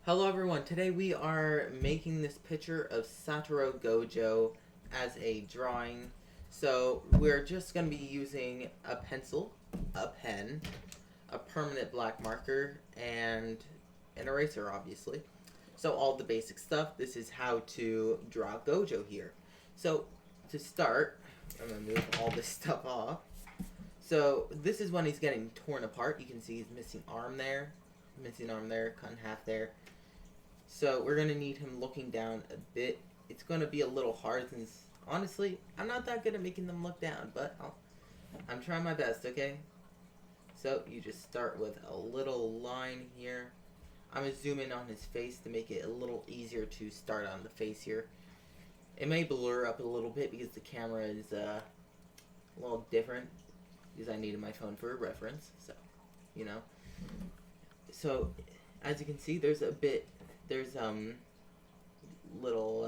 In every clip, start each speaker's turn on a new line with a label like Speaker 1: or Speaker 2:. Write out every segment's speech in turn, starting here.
Speaker 1: Hello everyone, today we are making this picture of Satoru Gojo as a drawing. So we're just going to be using a pencil, a pen, a permanent black marker, and an eraser obviously. So all the basic stuff. This is how to draw Gojo here. So to start, I'm going to move all this stuff off. So this is when he's getting torn apart. You can see he's missing arm there, cut in half there. So we're going to need him looking down a bit. It's going to be a little hard since, honestly, I'm not that good at making them look down, but I'm trying my best, okay? So you just start with a little line here. I'm going to zoom in on his face to make it a little easier to start on the face here. It may blur up a little bit because the camera is a little different because I needed my phone for a reference, so, you know. So, as you can see, there's little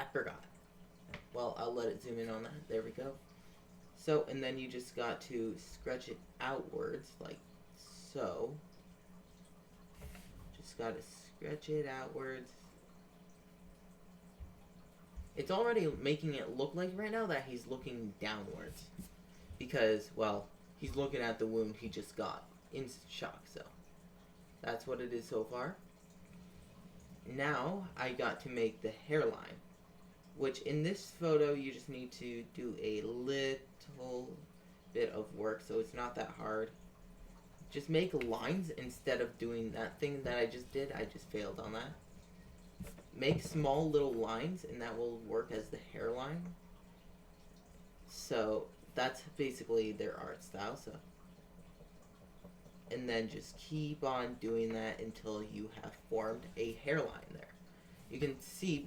Speaker 1: I forgot. Well, I'll let it zoom in on that. There we go. So, and then you just got to stretch it outwards like so. Just got to stretch it outwards. It's already making it look like right now that he's looking downwards because, well, he's looking at the wound he just got. In shock, so that's what it is so far. Now I got to make the hairline, which in this photo you just need to do a little bit of work, so it's not that hard. Just make lines instead of doing that thing that I just did. I just failed on that. Make small little lines and that will work as the hairline. So that's basically their art style. So, and then just keep on doing that until you have formed a hairline there. You can see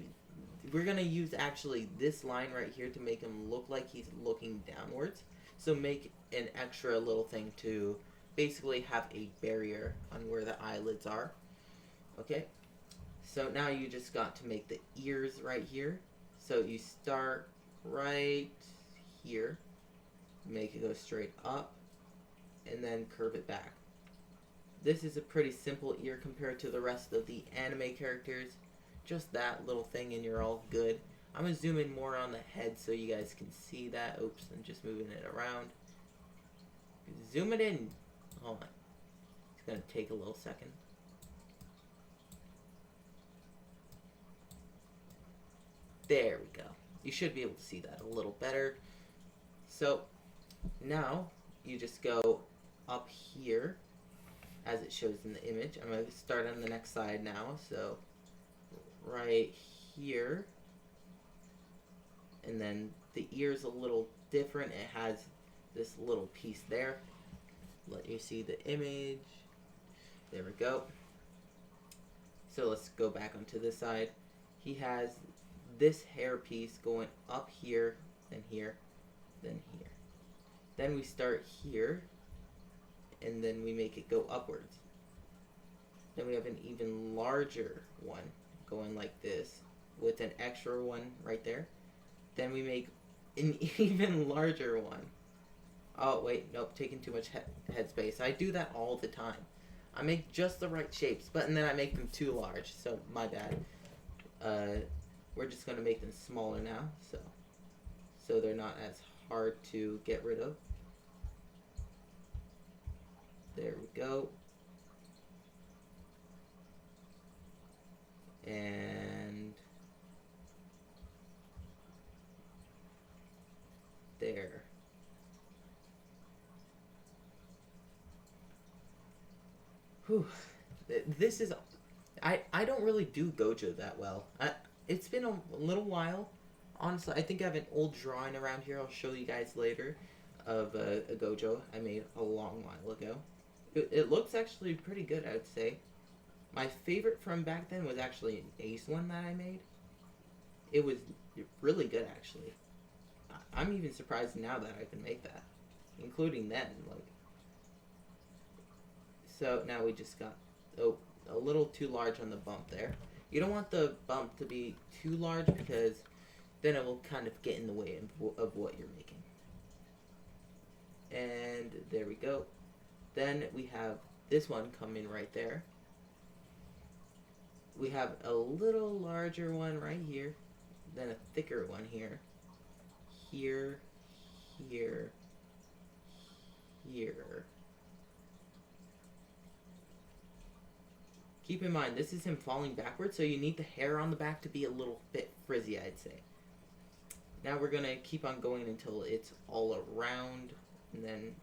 Speaker 1: we're going to use actually this line right here to make him look like he's looking downwards. So make an extra little thing to basically have a barrier on where the eyelids are. Okay, so now you just got to make the ears right here. So you start right here, make it go straight up, and then curve it back. This is a pretty simple ear compared to the rest of the anime characters. Just that little thing and you're all good. I'm going to zoom in more on the head so you guys can see that. Oops, I'm just moving it around. Zoom it in. Hold on. It's going to take a little second. There we go. You should be able to see that a little better. So now you just go up here as it shows in the image. I'm going to start on the next side now. So right here, and then the ear's a little different. It has this little piece there. Let you see the image. There we go. So let's go back onto this side. He has this hair piece going up here, then here, then here. Then we start here, and then we make it go upwards. Then we have an even larger one going like this with an extra one right there. Then we make an even larger one. Oh wait, nope, taking too much head space. I do that all the time. I make just the right shapes, but and then I make them too large, so my bad. We're just gonna make them smaller now, so they're not as hard to get rid of. There we go. And there. Whew. This is... I don't really do Gojo that well. It's been a little while. Honestly, I think I have an old drawing around here I'll show you guys later of a Gojo I made a long while ago. It looks actually pretty good, I would say. My favorite from back then was actually an Ace one that I made. It was really good, actually. I'm even surprised now that I can make that, including then. Like, so now we just got a little too large on the bump there. You don't want the bump to be too large because then it will kind of get in the way of what you're making. And there we go. Then we have this one come in right there. We have a little larger one right here, then a thicker one here, here, here, here. Keep in mind, this is him falling backwards, so you need the hair on the back to be a little bit frizzy, I'd say. Now we're going to keep on going until it's all around, and then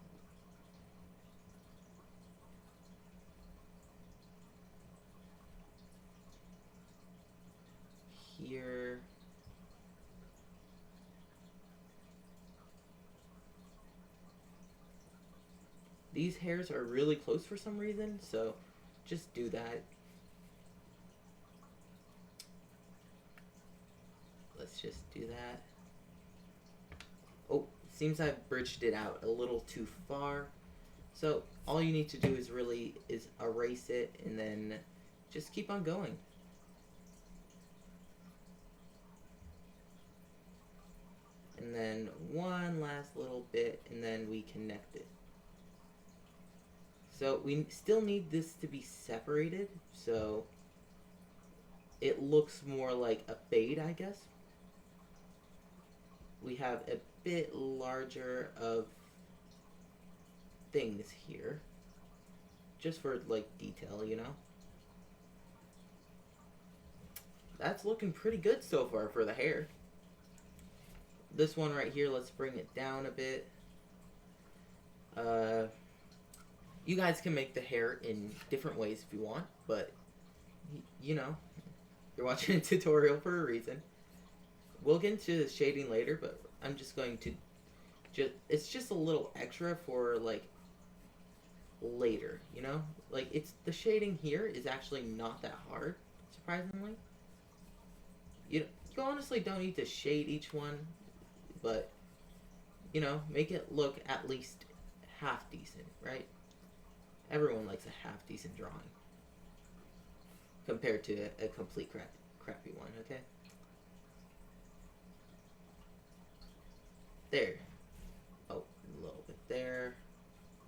Speaker 1: here. These hairs are really close for some reason, so just do that. Let's just do that. Oh, seems I've bridged it out a little too far. So all you need to do is erase it and then just keep on going. And then one last little bit and then we connect it. So we still need this to be separated, so it looks more like a fade, I guess. We have a bit larger of things here, just for like detail, you know. That's looking pretty good so far for the hair. This one right here, let's bring it down a bit. You guys can make the hair in different ways if you want, but you know, you're watching a tutorial for a reason. We'll get into the shading later, but I'm just going to it's just a little extra for like later, you know? Like it's the shading here is actually not that hard, surprisingly. You honestly don't need to shade each one, but you know, make it look at least half decent, right? Everyone likes a half decent drawing compared to a complete crappy one, okay? There. Oh, a little bit there.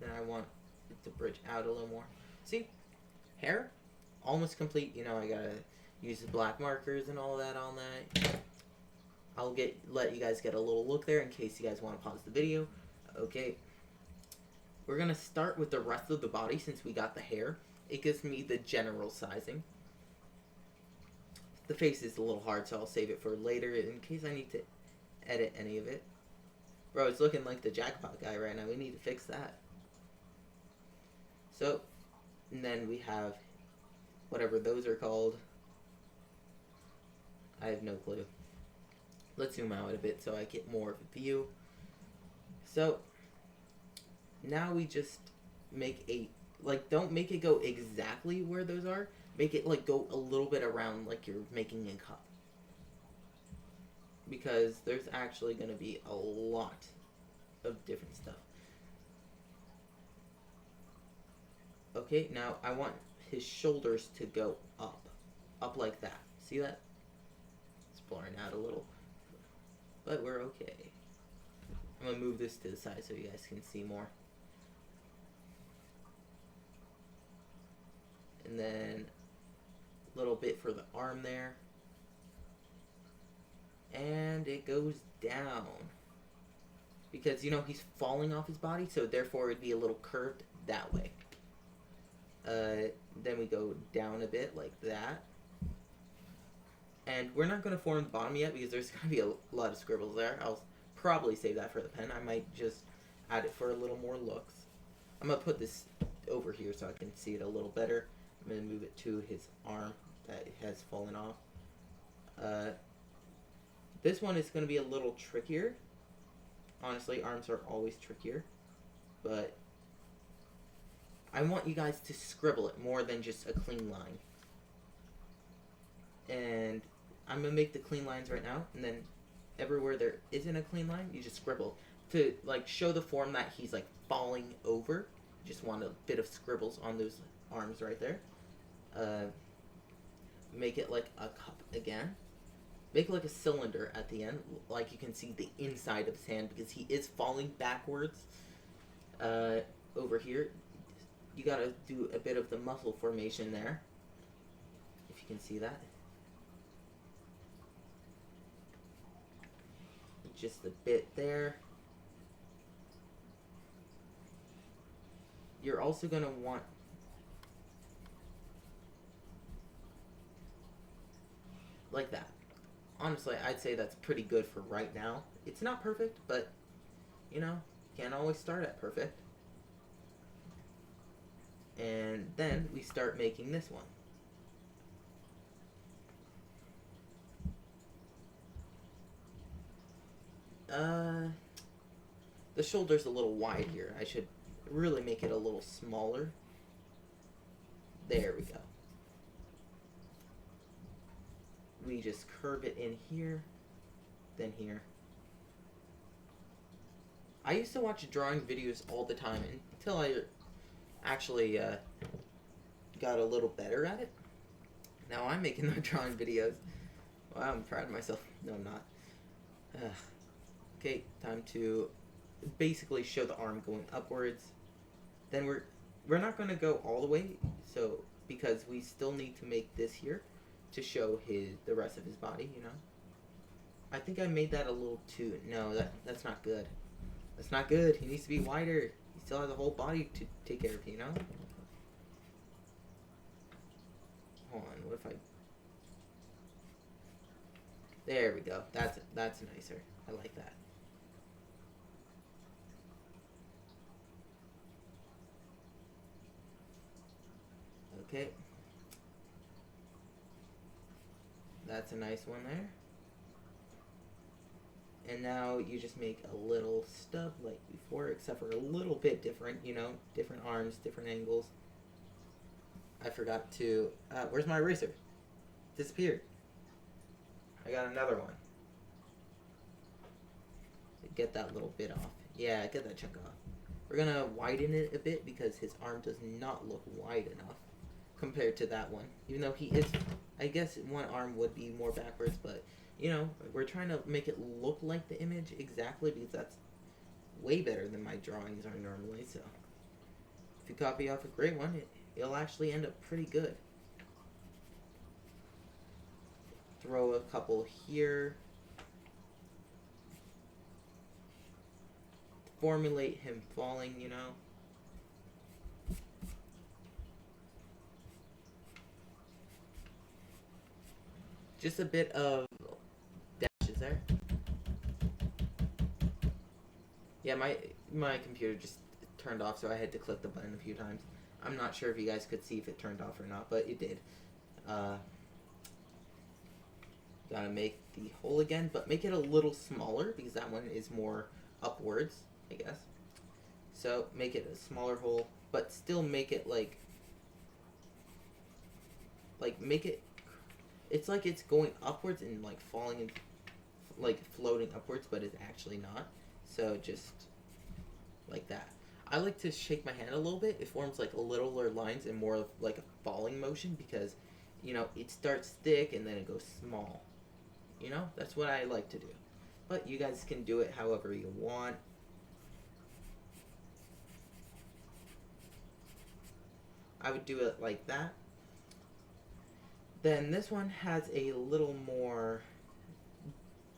Speaker 1: Then I want it to bridge out a little more. See? Hair? Almost complete. You know, I gotta use the black markers and all that on that. I'll let you guys get a little look there in case you guys want to pause the video. Okay. We're going to start with the rest of the body since we got the hair. It gives me the general sizing. The face is a little hard, so I'll save it for later in case I need to edit any of it. Bro, it's looking like the jackpot guy right now. We need to fix that. So, and then we have whatever those are called. I have no clue. Let's zoom out a bit so I get more of a view. So, now we just make don't make it go exactly where those are. Make it like go a little bit around like you're making a cup. Because there's actually going to be a lot of different stuff. Okay, now I want his shoulders to go up. Up like that. See that? It's blurring out a little. But we're okay. I'm going to move this to the side so you guys can see more. And then a little bit for the arm there. And it goes down. Because, you know, he's falling off his body, so therefore it'd be a little curved that way. Then we go down a bit like that. And we're not going to form the bottom yet because there's going to be a lot of scribbles there. I'll probably save that for the pen. I might just add it for a little more looks. I'm going to put this over here so I can see it a little better. I'm going to move it to his arm that has fallen off. This one is going to be a little trickier. Honestly, arms are always trickier. But I want you guys to scribble it more than just a clean line. And I'm going to make the clean lines right now. And then everywhere there isn't a clean line, you just scribble. To like show the form that he's like falling over. Just want a bit of scribbles on those arms right there. Make it like a cup again. Make like a cylinder at the end, like you can see the inside of his hand because he is falling backwards over here. you gotta do a bit of the muscle formation there. If you can see that. Just a bit there. You're also gonna want like that. Honestly, I'd say that's pretty good for right now. It's not perfect, but you know, can't always start at perfect. And then we start making this one. The shoulder's a little wide here. I should really make it a little smaller. There we go. We just curve it in here, then here. I used to watch drawing videos all the time until I actually got a little better at it. Now I'm making the drawing videos. Wow, I'm proud of myself. No, I'm not. Okay, time to basically show the arm going upwards. Then we're not going to go all the way, so because we still need to make this here to show the rest of his body, you know. I think I made that a little too. No, that's not good. That's not good. He needs to be wider. He still has a whole body to take care of, you know. Hold on. What if I? There we go. That's nicer. I like that. Okay. That's a nice one there. And now you just make a little stub like before, except for a little bit different, you know, different arms, different angles. I forgot to, where's my eraser? Disappeared. I got another one. Get that little bit off. Yeah, get that chunk off. We're gonna widen it a bit because his arm does not look wide enough compared to that one. Even though he is, I guess one arm would be more backwards, but you know, we're trying to make it look like the image exactly because that's way better than my drawings are normally. So if you copy off a great one, it'll actually end up pretty good. Throw a couple here. Formulate him falling, you know. Just a bit of dashes there. Yeah, my computer just turned off, so I had to click the button a few times. I'm not sure if you guys could see if it turned off or not, but it did. Gotta make the hole again, but make it a little smaller because that one is more upwards, I guess. So make it a smaller hole, but still make it like make it. It's like it's going upwards and like falling and like floating upwards, but it's actually not. So just like that. I like to shake my hand a little bit. It forms like littler lines and more of like a falling motion because, you know, it starts thick and then it goes small. You know, that's what I like to do. But you guys can do it however you want. I would do it like that. Then this one has a little more,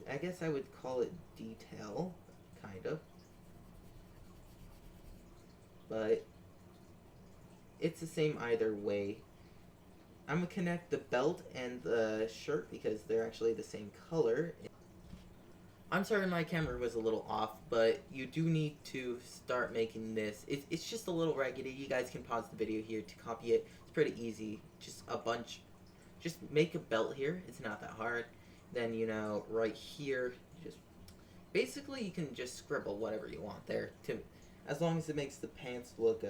Speaker 1: I guess I would call it detail, kind of. But it's the same either way. I'm going to connect the belt and the shirt because they're actually the same color. I'm sorry my camera was a little off, but you do need to start making this. It's just a little raggedy. You guys can pause the video here to copy it. It's pretty easy. Just a bunch. Just make a belt here. It's not that hard. Then, you know, right here, just basically you can just scribble whatever you want there, to as long as it makes the pants look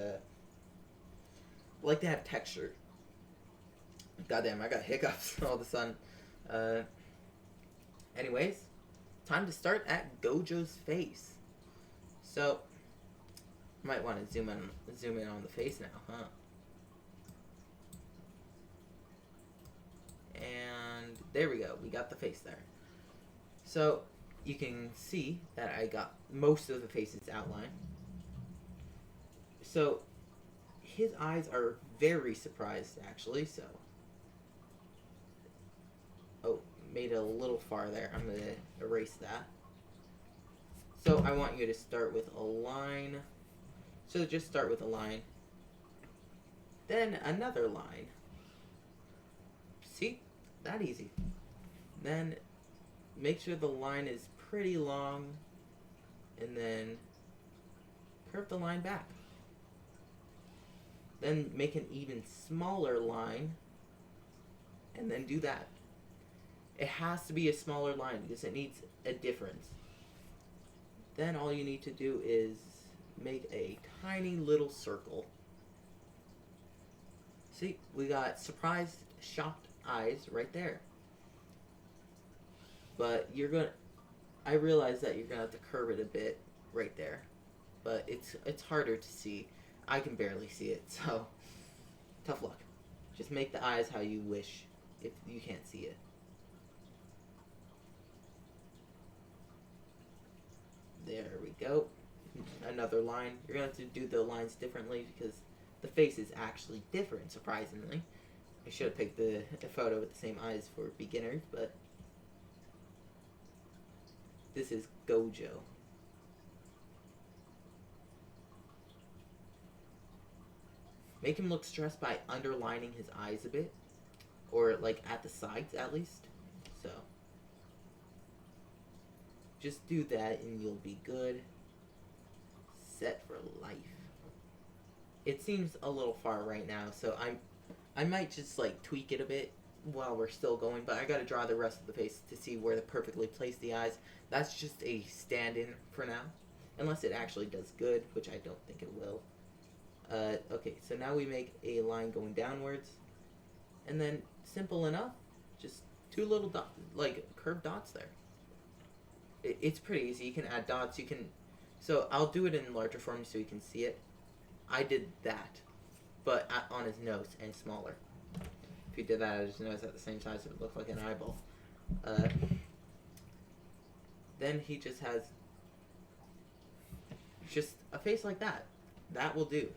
Speaker 1: like they have texture. Goddamn, I got hiccups all of a sudden. Anyways, time to start at Gojo's face. So, might want to zoom in on the face now, huh? And there we go. We got the face there. So, you can see that I got most of the face's outline. So, his eyes are very surprised, actually, so. Oh, made it a little far there. I'm going to erase that. So I want you to start with a line. So just start with a line. Then another line. See? That easy. Then make sure the line is pretty long. And then curve the line back. Then make an even smaller line. And then do that. It has to be a smaller line because it needs a difference. Then all you need to do is make a tiny little circle. See, we got surprised, shocked eyes right there. But I realize that you're gonna have to curve it a bit right there. But it's harder to see. I can barely see it, so tough luck. Just make the eyes how you wish if you can't see it. There we go. Another line. You're going to have to do the lines differently because the face is actually different, surprisingly. I should have picked a photo with the same eyes for beginners, but this is Gojo. Make him look stressed by underlining his eyes a bit, or like at the sides at least. So just do that and you'll be good. Set for life. It seems a little far right now, so I might just like tweak it a bit while we're still going, but I gotta draw the rest of the face to see where to perfectly place the eyes. That's just a stand-in for now, unless it actually does good, which I don't think it will. Okay, so now we make a line going downwards, and then simple enough, just two little like curved dots there. It's pretty easy. You can add dots. You can. So I'll do it in larger form so you can see it. I did that, but on his nose and smaller. If you did that on his nose at the same size, it would look like an eyeball. Then he just has just a face like that. That will do.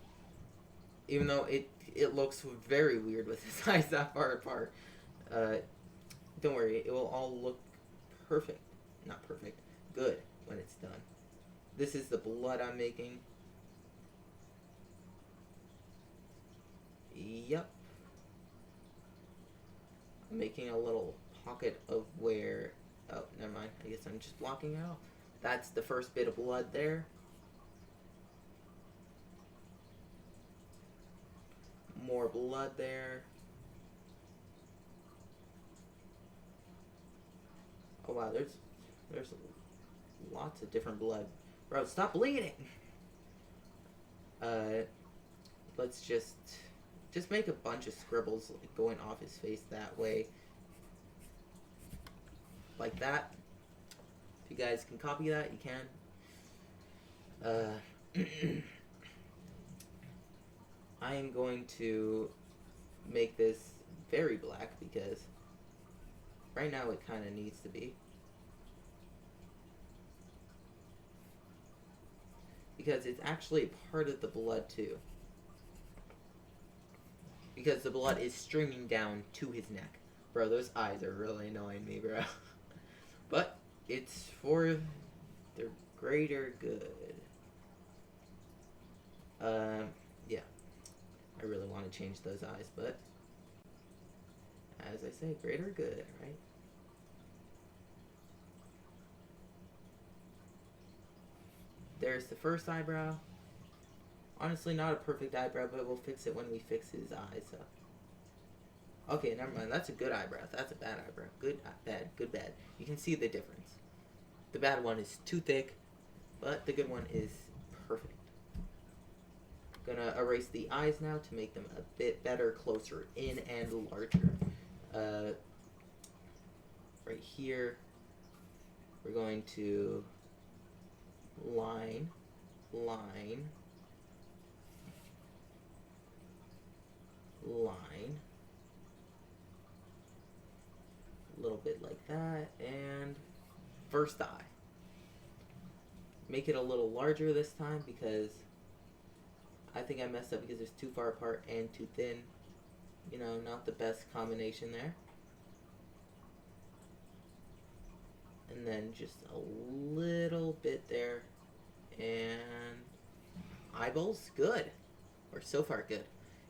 Speaker 1: Even though it looks very weird with his eyes that far apart. Don't worry, it will all look perfect. Not perfect. Good when it's done. This is the blood I'm making. Yep. I'm making a little pocket of where... Oh, never mind. I guess I'm just blocking it off. That's the first bit of blood there. More blood there. Oh wow, there's lots of different blood. Bro, stop bleeding! Let's just make a bunch of scribbles going off his face that way. Like that. If you guys can copy that, you can. I am going to make this very black because right now it kind of needs to be. Because it's actually part of the blood too. Because the blood is streaming down to his neck. Bro, those eyes are really annoying me, bro. But it's for their greater good. Yeah. I really want to change those eyes, but as I say, greater good, right? There's the first eyebrow. Honestly, not a perfect eyebrow, but we'll fix it when we fix his eyes. So. Okay, never mind. That's a good eyebrow. That's a bad eyebrow. Good, bad, good, bad. You can see the difference. The bad one is too thick, but the good one is perfect. I'm gonna erase the eyes now to make them a bit better, closer in, and larger. Right here, we're going to line, line, line, a little bit like that, and first eye. Make it a little larger this time because I think I messed up because it's too far apart and too thin. You know, not the best combination there. And then just a little bit there. And eyeballs, good. Or so far good.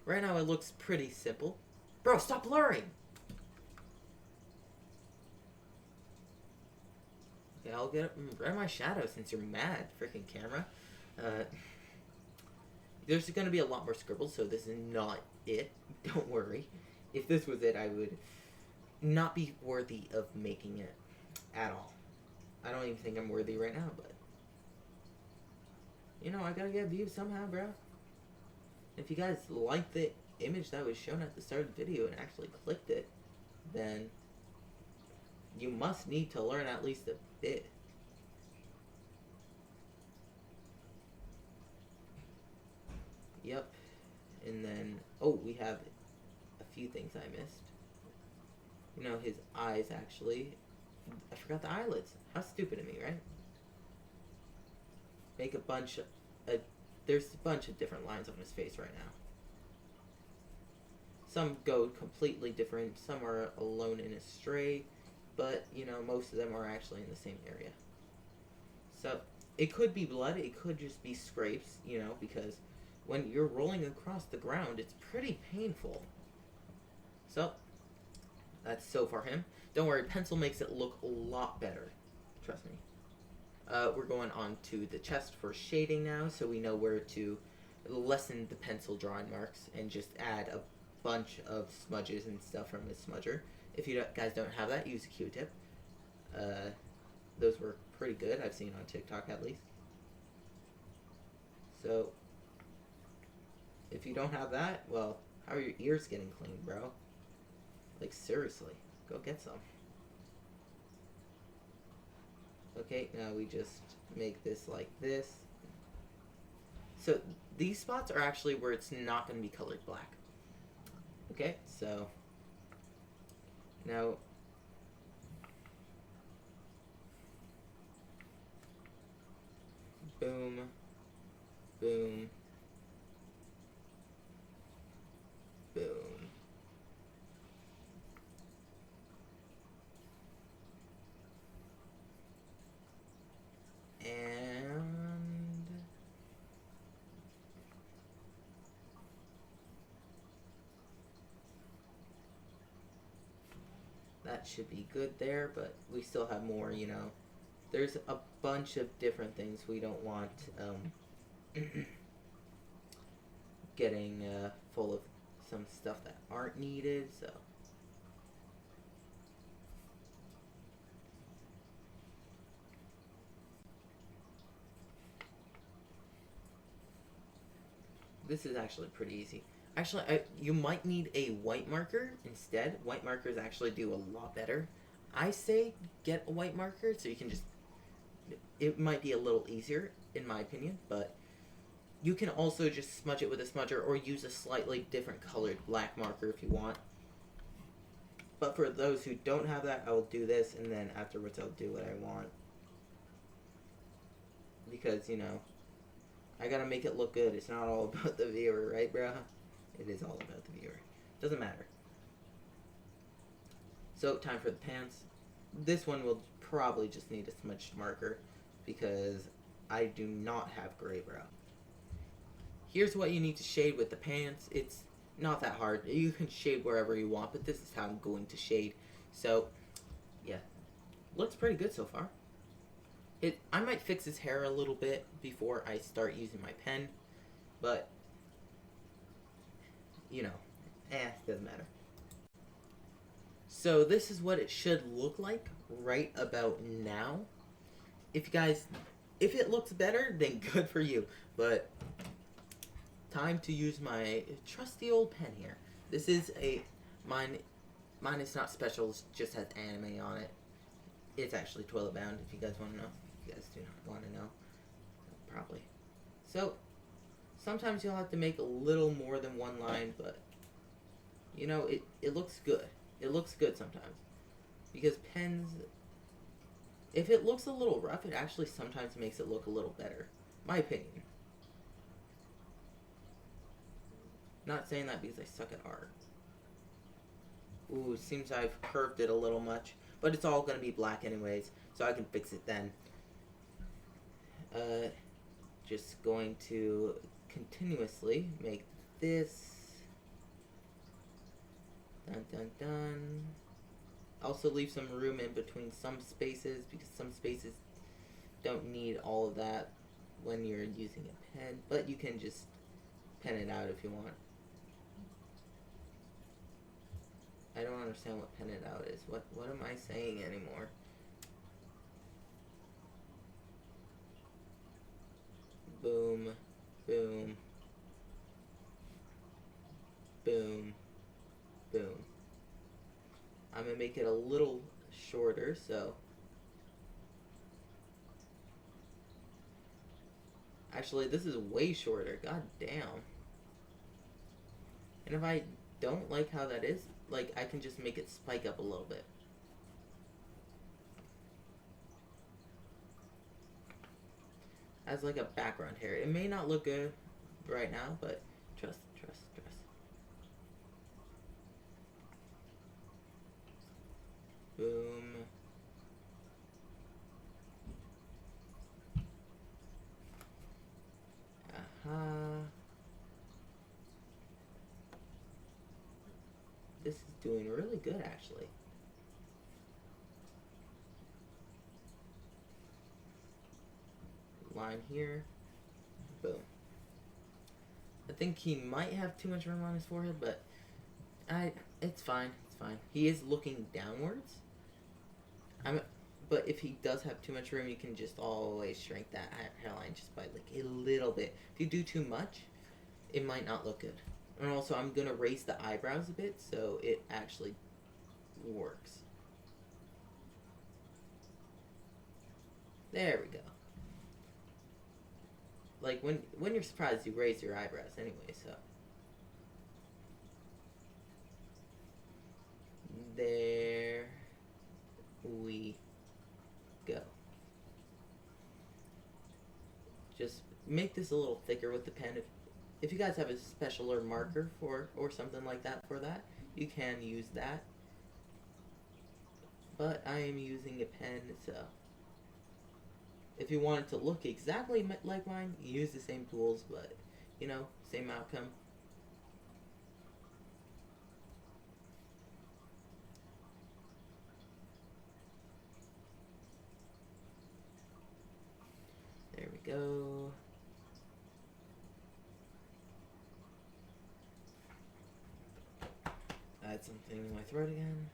Speaker 1: Right now it looks pretty simple. Bro, stop blurring! Okay, I'll get rid of my shadow since you're mad, freaking camera. There's going to be a lot more scribbles, so this is not it. Don't worry. If this was it, I would not be worthy of making it at all. I don't even think I'm worthy right now, but you know, I gotta get views somehow, bro. If you guys like the image that was shown at the start of the video and actually clicked it, then you must need to learn at least a bit. Yep. And then, oh, we have a few things I missed. You know, his eyes actually. I forgot the eyelids. How stupid of me, right? Make a bunch of... there's a bunch of different lines on his face right now. Some go completely different. Some are alone in a stray. But, you know, most of them are actually in the same area. So, it could be blood. It could just be scrapes, you know, because when you're rolling across the ground, it's pretty painful. So, that's so far him. Don't worry, pencil makes it look a lot better. Trust me. We're going on to the chest for shading now, so we know where to lessen the pencil drawing marks and just add a bunch of smudges and stuff from the smudger. If you guys don't have that, use a Q-tip. Those work pretty good, I've seen on TikTok at least. So, if you don't have that, well, how are your ears getting clean, bro? Like, seriously, go get some. Okay, now we just make this like this. So, these spots are actually where it's not going to be colored black. Okay, so now boom, boom, boom. And that should be good there, but we still have more, you know. There's a bunch of different things we don't want getting full of some stuff that aren't needed, so. This is actually pretty easy. Actually, you might need a white marker instead. White markers actually do a lot better. I say get a white marker so you can just... It might be a little easier, in my opinion, but you can also just smudge it with a smudger or use a slightly different colored black marker if you want. But for those who don't have that, I will do this, and then afterwards I'll do what I want. Because, you know, I gotta make it look good. It's not all about the viewer, right, bro? It is all about the viewer. Doesn't matter. So, time for the pants. This one will probably just need a smudged marker because I do not have gray brow. Here's what you need to shade with the pants. It's not that hard. You can shade wherever you want, but this is how I'm going to shade. So, yeah. Looks pretty good so far. I might fix his hair a little bit before I start using my pen, but, you know, doesn't matter. So this is what it should look like right about now. If it looks better, then good for you, but time to use my trusty old pen here. This is mine is not special, it just has anime on it. It's actually toilet bound, if you guys want to know. You guys do not want to know, probably. So, sometimes you'll have to make a little more than one line, but, you know, it looks good. It looks good sometimes. Because pens, if it looks a little rough, it actually sometimes makes it look a little better. My opinion. Not saying that because I suck at art. Ooh, seems I've curved it a little much. But it's all going to be black anyways, so I can fix it then. Just going to continuously make this. Dun dun dun. Also leave some room in between some spaces, because some spaces don't need all of that when you're using a pen, but you can just pen it out if you want. I don't understand what pen it out is. What am I saying anymore? Boom, boom, boom, boom. I'm gonna make it a little shorter, so actually this is way shorter. God damn. And if I don't like how that is, like, I can just make it spike up a little bit. As like a background hair. It may not look good right now, but trust. Boom. Aha. This is doing really good, actually. Line here. Boom. I think he might have too much room on his forehead, but it's fine. It's fine. He is looking downwards. But if he does have too much room, you can just always shrink that hairline just by like a little bit. If you do too much, it might not look good. And also, I'm gonna raise the eyebrows a bit so it actually works. There we go. Like when you're surprised, you raise your eyebrows anyway. So there we go. Just make this a little thicker with the pen. If you guys have a special or marker or something like that for that, you can use that. But I am using a pen, so if you want it to look exactly like mine, use the same tools, but you know, same outcome. There we go. Add something in my throat again.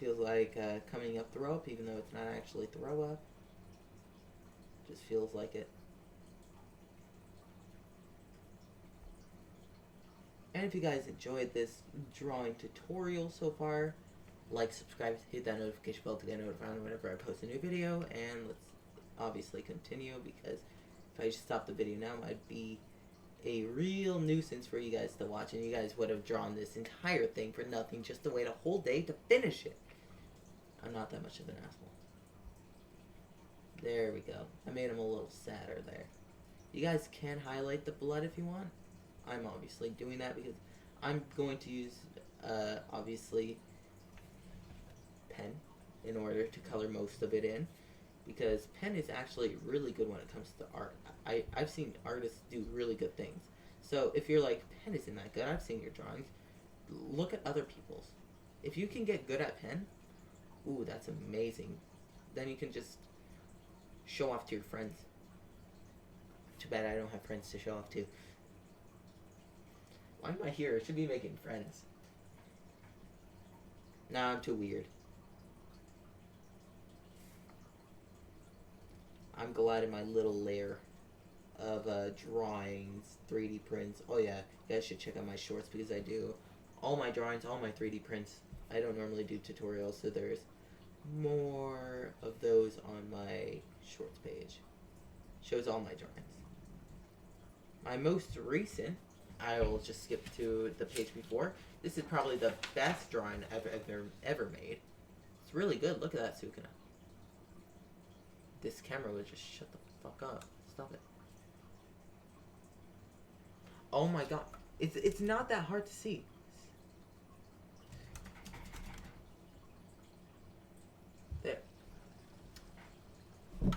Speaker 1: Feels like coming up throw up, even though it's not actually throw up. Just feels like it. And if you guys enjoyed this drawing tutorial so far, like, subscribe, hit that notification bell to get notified whenever I post a new video, and let's obviously continue, because if I just stop the video now, I'd be a real nuisance for you guys to watch, and you guys would have drawn this entire thing for nothing, just to wait a whole day to finish it. I'm not that much of an asshole. There we go. I made him a little sadder there. You guys can highlight the blood if you want. I'm obviously doing that because I'm going to use, obviously, pen in order to color most of it in, because pen is actually really good when it comes to art. I've seen artists do really good things. So if you're like, pen isn't that good, I've seen your drawings, look at other people's. If you can get good at pen, ooh, that's amazing. Then you can just show off to your friends. Too bad I don't have friends to show off to. Why am I here? I should be making friends. Nah, I'm too weird. I'm glad in my little layer of drawings, 3D prints. Oh yeah, you guys should check out my shorts because I do all my drawings, all my 3D prints. I don't normally do tutorials, so there's more of those on my shorts page. Shows all my drawings. My most recent, I will just skip to the page before. This is probably the best drawing I've ever made. It's really good. Look at that, Sukuna. This camera would just shut the fuck up. Stop it. Oh my god. It's not that hard to see. There. You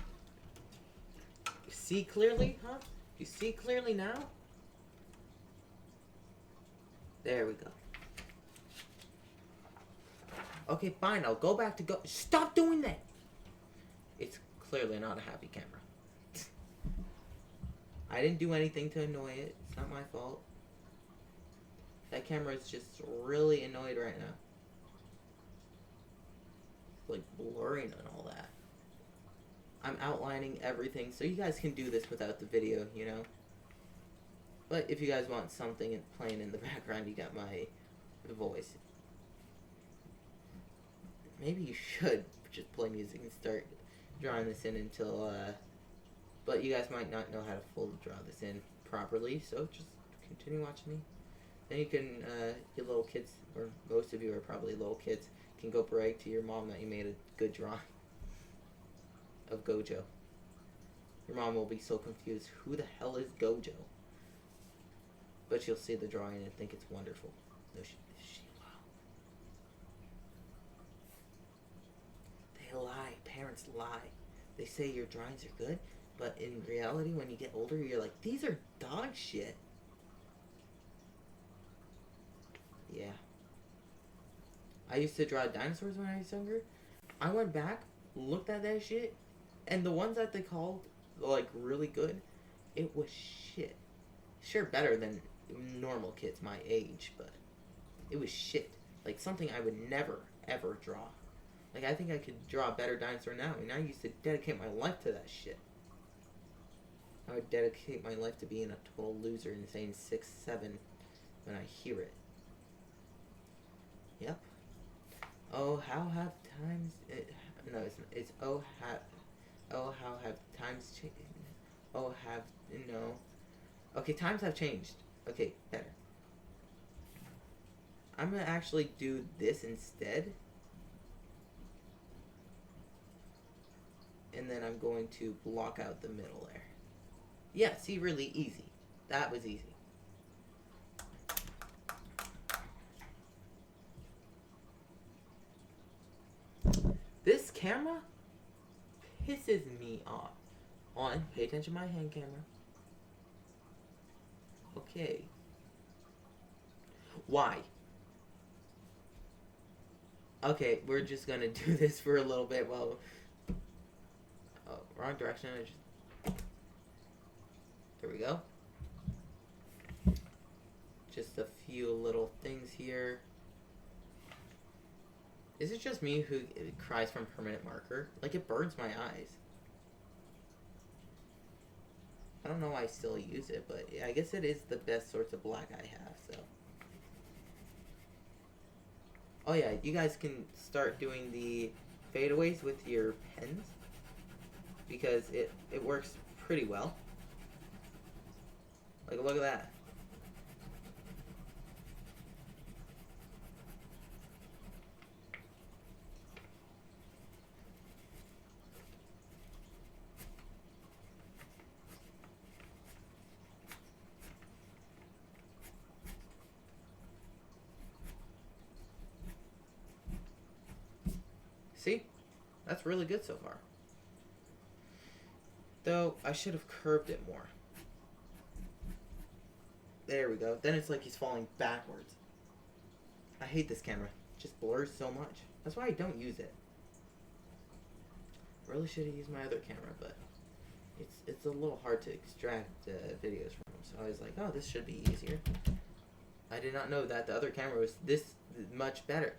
Speaker 1: see clearly, huh? You see clearly now? There we go. Okay, fine. I'll go back to go. Stop doing that! It's clearly not a happy camera. I didn't do anything to annoy it. It's not my fault. That camera is just really annoyed right now. Like blurring and all that. I'm outlining everything so you guys can do this without the video, you know? But if you guys want something playing in the background, you got my voice. Maybe you should just play music and start drawing this in until, but you guys might not know how to fully draw this in properly, so just continue watching me. Then you can, your little kids, or most of you are probably little kids, can go brag to your mom that you made a good drawing of Gojo. Your mom will be so confused. Who the hell is Gojo? But she'll see the drawing and think it's wonderful. No, she will. They lie. Parents lie. They say your drawings are good, but in reality, when you get older, you're like, these are dog shit. Yeah. I used to draw dinosaurs when I was younger. I went back, looked at that shit, and the ones that they called, like, really good, it was shit. Sure, better than normal kids my age, but it was shit. Like, something I would never, ever draw. Like, I think I could draw a better dinosaur now. I mean, I used to dedicate my life to that shit. I would dedicate my life to being a total loser and saying 6-7 when I hear it. Yep. Oh, how have times... no, it's oh, how have times changed? Oh, have... No. Okay, times have changed. Okay, better. I'm gonna actually do this instead. And then I'm going to block out the middle there. Yeah, see, really easy. That was easy. This camera pisses me off. On, pay attention to my hand camera. Okay. Why? Okay, we're just gonna do this for a little bit while... Oh, wrong direction. There we go. Just a few little things here. Is it just me who cries from permanent marker? Like, it burns my eyes. I don't know why I still use it, but I guess it is the best sorts of black I have, so. Oh yeah, you guys can start doing the fadeaways with your pens, because it works pretty well. Like, look at that. See? That's really good so far. Though, I should have curved it more. There we go. Then it's like he's falling backwards. I hate this camera. It just blurs so much. That's why I don't use it. I really should have used my other camera, but it's a little hard to extract videos from. So I was like, oh, this should be easier. I did not know that the other camera was this much better.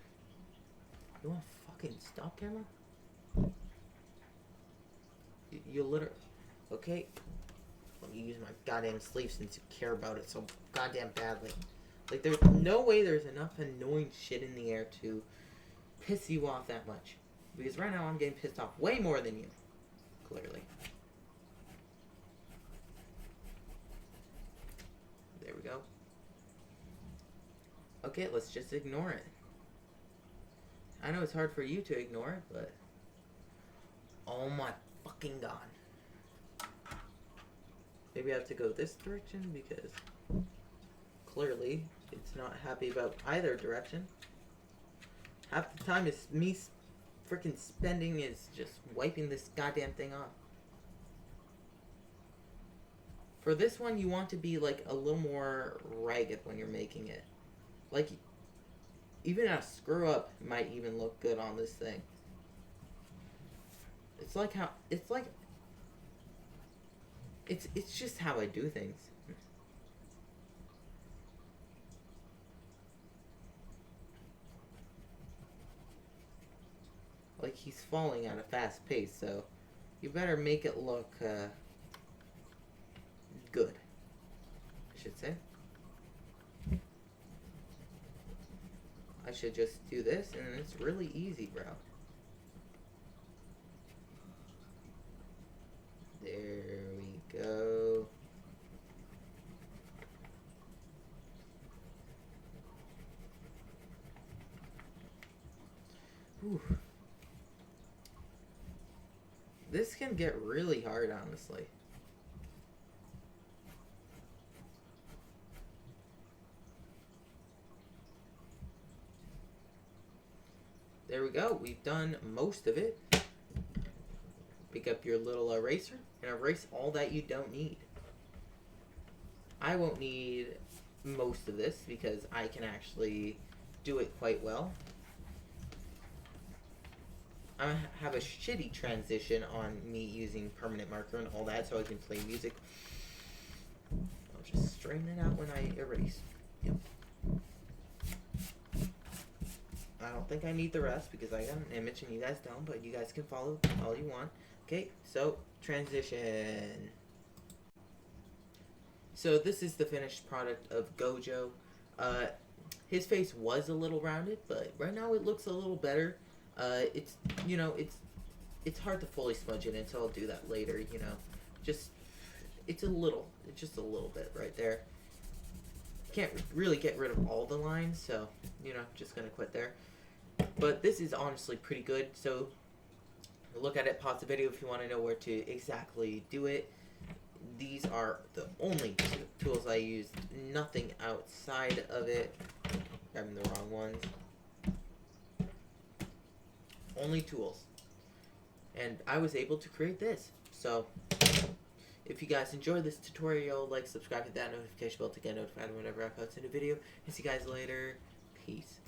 Speaker 1: You want to fucking stop, camera? You literally... Okay. Let me use my goddamn sleeve since you care about it so goddamn badly. Like, there's no way there's enough annoying shit in the air to piss you off that much. Because right now I'm getting pissed off way more than you. Clearly. There we go. Okay, let's just ignore it. I know it's hard for you to ignore it, but... Oh my fucking god. Maybe I have to go this direction because... clearly, it's not happy about either direction. Half the time is me freaking spending is just wiping this goddamn thing off. For this one, you want to be like a little more ragged when you're making it. Like, even a screw up might even look good on this thing. It's like how, it's just how I do things. Like, he's falling at a fast pace, so you better make it look good, I should say. I should just do this, and it's really easy, bro. There we go. Whew. This can get really hard, honestly. There we go. We've done most of it. Pick up your little eraser and erase all that you don't need. I won't need most of this because I can actually do it quite well. I have a shitty transition on me using permanent marker and all that so I can play music. I'll just straighten it out when I erase. Yep. I don't think I need the rest because I got an image and you guys don't, but you guys can follow all you want. Okay, so transition. So this is the finished product of Gojo. His face was a little rounded, but right now it looks a little better. It's, you know, it's hard to fully smudge it until I'll do that later, you know. Just, it's just a little bit right there. Can't really get rid of all the lines, so, you know, just gonna quit there. But this is honestly pretty good, so look at it, pause the video if you want to know where to exactly do it. These are the only tools I used, nothing outside of it. Grabbing the wrong ones. Only tools. And I was able to create this. So, if you guys enjoyed this tutorial, like, subscribe, hit that notification bell to get notified whenever I post a new video. And see you guys later. Peace.